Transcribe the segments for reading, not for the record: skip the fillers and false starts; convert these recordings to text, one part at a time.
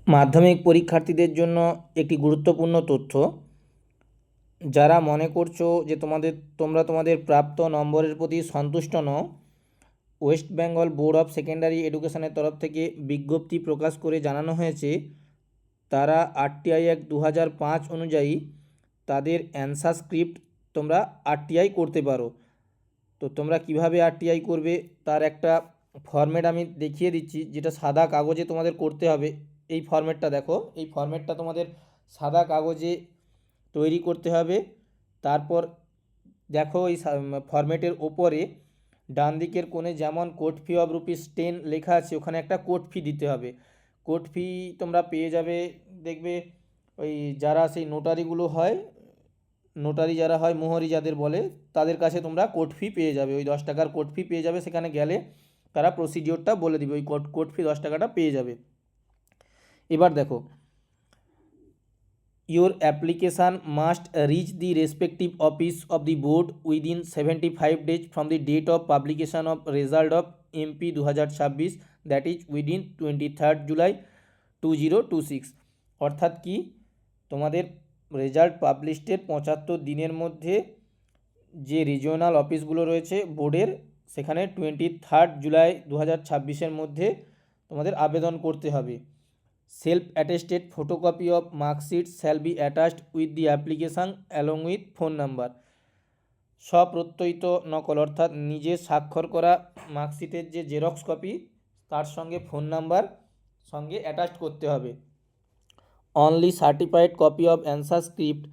মাধ্যমিক পরীক্ষার্থীদের জন্য একটি গুরুত্বপূর্ণ তথ্য। যারা মনে করছো যে তোমরা তোমাদের প্রাপ্ত নম্বরের প্রতি সন্তুষ্ট নও, West Bengal board of secondary এডুকেশনের তরফ থেকে বিজ্ঞপ্তি প্রকাশ করে জানানো হয়েছে তারা আরটিআই অ্যাক্ট 2005 অনুযায়ী তাদের অ্যান্সার স্ক্রিপ্ট তোমরা আরটিআই করতে পারো। তো তোমরা কিভাবে আরটিআই করবে তার একটা ফরম্যাট আমি দেখিয়ে দিচ্ছি, যেটা সাদা কাগজে তোমাদের করতে হবে। এই ফরম্যাটটা দেখো, এই ফরম্যাটটা তোমাদের সাদা কাগজে তৈরি করতে হবে। তারপর দেখো এই ফরম্যাটের ওপরে ডান দিকের কোণে যেমন কোড ফি অফ ₹10 লেখা আছে, ওখানে একটা কোড ফি দিতে হবে। কোড ফি তোমরা পেয়ে যাবে, দেখবে ওই যারা সেই নোটারিগুলো হয়, নোটারি যারা হয়, মোহরি যাদের বলে, তাদের কাছে তোমরা কোড ফি পেয়ে যাবে। ওই 10 টাকার কোড ফি পেয়ে যাবে, সেখানে গেলে তারা প্রসিডিওরটা বলে দিবে, ওই কোড ফি 10 টাকাটা পেয়ে যাবে। এবার দেখো, your application must reach the respective office of the board within 75 days from the date of publication of result of MP 2026, that is within 23rd July 2026। অর্থাৎ কি, তোমাদের রেজাল্ট পাবলিশের 75 দিনের মধ্যে যে রিজিওনাল অফিসগুলো রয়েছে বোর্ডের, সেখানে 23rd জুলাই 2026-এর মধ্যে তোমাদের আবেদন করতে হবে। Self attested photocopy of marksheet shall be attached with the application along with phone number. স্বপ্রত্যয়িত নকল অর্থাৎ নিজে স্বাক্ষর করা মার্কশিটের যে জেরক্স কপি, তার সঙ্গে ফোন নাম্বার সঙ্গে অ্যাটাচড করতে হবে। Only certified copy of answer script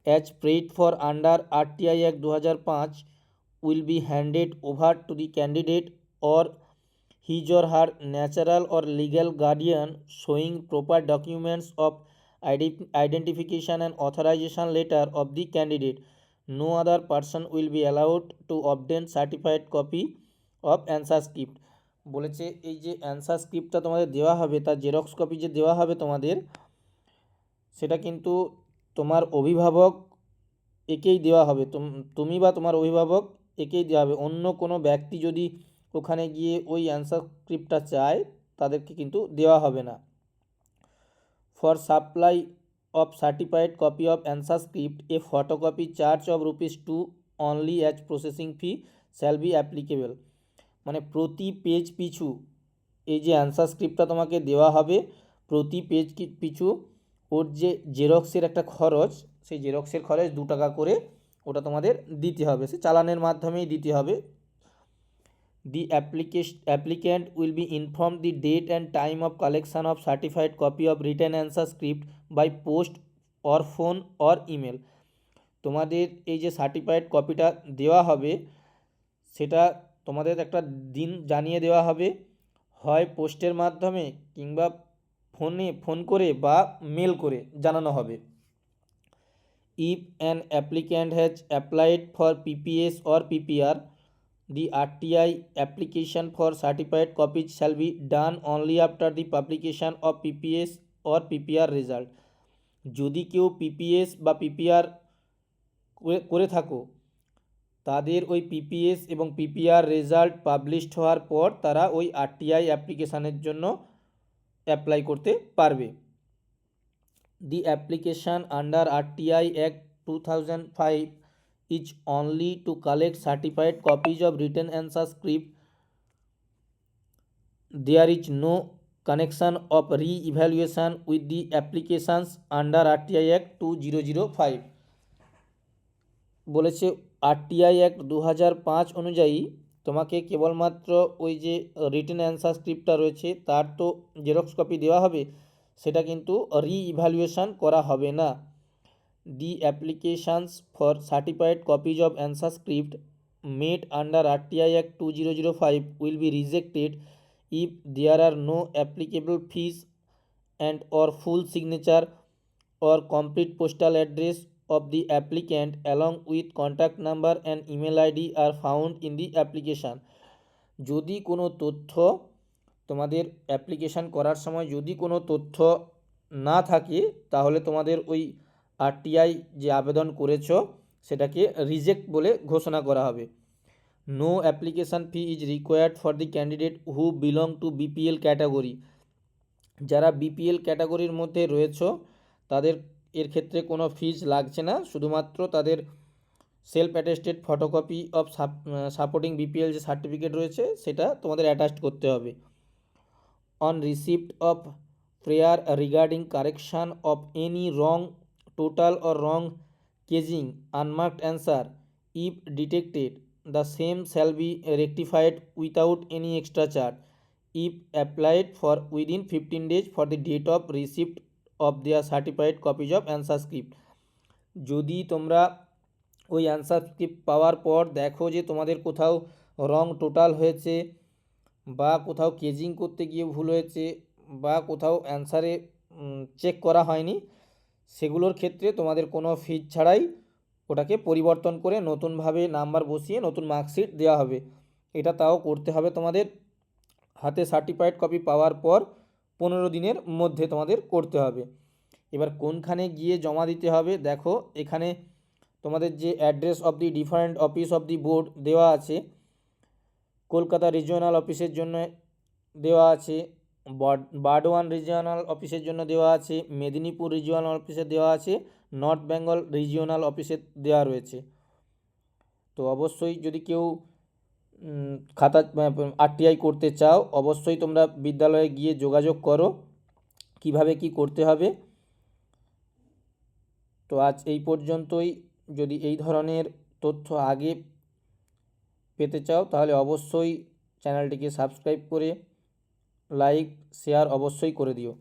as prayed for under RTI act 2005 will be handed over to the candidate or his or her natural or legal guardian showing proper documents of identification and authorization letter of the candidate. No other person will be allowed to obtain certified copy of answer script। বলেছে এই যে answer স্ক্রিপ্টটা তোমাদের দেওয়া হবে, তার xerox copy যে দেওয়া হবে তোমাদের, সেটা কিন্তু তোমার অভিভাবক একেই দেওয়া হবে। তুমি বা তোমার অভিভাবক একেই দেওয়া হবে। অন্য কোনো ব্যক্তি যদি ওখানে গিয়ে ওই অ্যান্সার স্ক্রিপ্টটা চায়, তাদেরকে কিন্তু দেওয়া হবে না। For supply of certified copy of answer script A photocopy charge of ₹2 only as processing fee shall be applicable. মানে প্রতি পেজ পিছু এই যে অ্যান্সার স্ক্রিপ্টটা তোমাকে দেওয়া হবে, প্রতি পেজ পিছু ওর যে জেরক্সের একটা খরচ, সেই জেরক্সের খরচ 2 টাকা করে ওটা তোমাদের দিতে হবে, সে চালানের মাধ্যমেই দিতে হবে। The applicant will be informed the date and time of collection of certified copy of written answer script by post or phone or email। তোমাদের এই যে সার্টিফাইড কপিটা দেওয়া হবে, সেটা তোমাদের একটা দিন জানিয়ে দেওয়া হবে, হয় পোস্টের মাধ্যমে কিংবা ফোন করে বা মেল করে জানানো হবে। If an applicant has applied for PPS or PPR, the RTI application for certified copies shall be done only after the publication of PPS or PPR result। যদি কেউ পিপিএস বা পিপিআর করে থাকো, তাদের ওই পিপিএস এবং পিপিআর রেজাল্ট পাবলিশড হওয়ার পর তারা ওই আরটিআই অ্যাপ্লিকেশানের জন্য অ্যাপ্লাই করতে পারবে। The application under RTI Act 2005 is only to collect certified copies of written answer script. There is no connection of re-evaluation with the applications under RTI Act 2005। বলেছে RTI act 2005 অনুযায়ী তোমাকে কেবলমাত্র ওই যে written answer স্ক্রিপ্টটা রয়েছে তার তো xerox copy দেওয়া হবে, সেটা কিন্তু রি-ইভ্যালুয়েশন করা হবে না। The applications for certified copies of answer script made under RTI act 2005 will be rejected if there are no applicable fees and or full signature or complete postal address of the applicant along with contact number and email ID are found in the application। যদি কোনো তথ্য তোমাদের application করার সময় যদি কোনো তথ্য না থাকে, তাহলে তোমাদের ওই আরটিআই যে আবেদন করেছো সেটাকে রিজেক্ট বলে ঘোষণা করা হবে। No application fee is required for the candidate who belong to BPL category. যারা বিপিএল ক্যাটাগরির মধ্যে রয়েছে তাদের এর ক্ষেত্রে কোনো ফিজ লাগছে না, শুধুমাত্র তাদের self attested photocopy of supporting BPL যে সার্টিফিকেট রয়েছে সেটা তোমাদের অ্যাটাচড করতে হবে। On receipt of prayer regarding correction of any wrong total or wrong casing unmarked answer, if detected the same shall be rectified without any extra charge if applied for within 15 days for the date of receipt of their certified copies of answer script। যদি তোমরা ওই answer script পাওয়ার পর দেখো যে তোমাদের কোথাও রং total হয়েছে বা কোথাও কেজিং করতে গিয়ে ভুল হয়েছে বা কোথাও অ্যান্সারে চেক করা হয়নি, সেগুলোর ক্ষেত্রে তোমাদের কোনো ফিজ ছাড়াই ওটাকে পরিবর্তন করে নতুনভাবে নাম্বার বসিয়ে নতুন মার্কশিট দেওয়া হবে। এটা তাও করতে হবে তোমাদের হাতে সার্টিফাইড কপি পাওয়ার পর 15 দিনের মধ্যে তোমাদের করতে হবে। এবার কোনখানে গিয়ে জমা দিতে হবে দেখো, এখানে তোমাদের যে address of the different office of the board দেওয়া আছে, কলকাতা রিজিওনাল অফিসের জন্য দেওয়া আছে, বারডোয়ান রিজিওনাল অফিসের জন্য দেওয়া আছে, মেদিনীপুর রিজিওনাল অফিসে দেওয়া আছে, নর্থ বেঙ্গল রিজিওনাল অফিসে দেওয়া রয়েছে। তো অবশ্যই যদি কেউ খাতা আরটিআই করতে চাও অবশ্যই তোমরা বিদ্যালয়ে গিয়ে যোগাযোগ করো কিভাবে কি করতে হবে। তো আজ এই পর্যন্তই। যদি এই ধরনের তথ্য আগে পেতে চাও তাহলে অবশ্যই চ্যানেলটিকে সাবস্ক্রাইব করে লাইক শেয়ার অবশ্যই করে দিও।